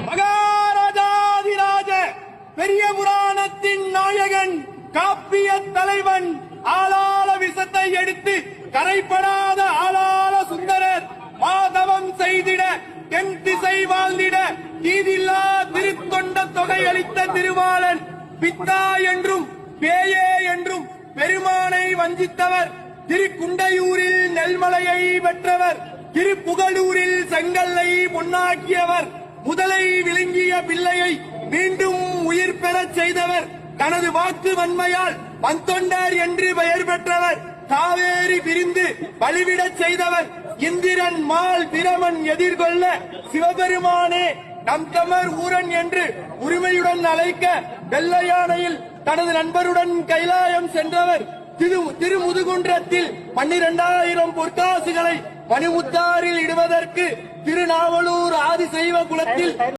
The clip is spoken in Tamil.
மகாராஜாதிராஜ பெரிய புராணத்தின் நாயகன் காப்பிய தலைவன் ஆளாள விஷத்தை எடுத்து கரைப்படாத ஆளாள சுந்தரர் மாதவம் செய்திட தென் திசை வாழ்ந்திட தீதில்லா திருத்தொண்ட தொகை அளித்த திருவாளன் பித்தா என்றும் பேயே என்றும் பெருமானை வஞ்சித்தவர் திருக்குண்டையூரில் நெல்மலையை வென்றவர் திருப்புகலூரில் செங்கல்லை பொன்னாக்கியவர் முதலை விழுங்கிய பிள்ளையை மீண்டும் உயிர் பெறச் செய்தவர் தனது வாக்கு வன்மையால் வந்தொண்டர் என்று பெயர் பெற்றவர் காவேரி பிரிந்து பலிவிடச் செய்தவர் இந்திரன் மால் பிரமன் எதிர்கொள்ள சிவபெருமானே நம் தமர் ஊரன் என்று உரிமையுடன் அழைக்க வெள்ளையானையில் தனது நண்பருடன் கைலாயம் சென்றவர் திருமுதுகுன்றத்தில் 12,000 பொற்காசுகளை மணிமுத்தாரில் இடுவதற்கு திருநாவலூர் ஆதிசைவ குலத்தில்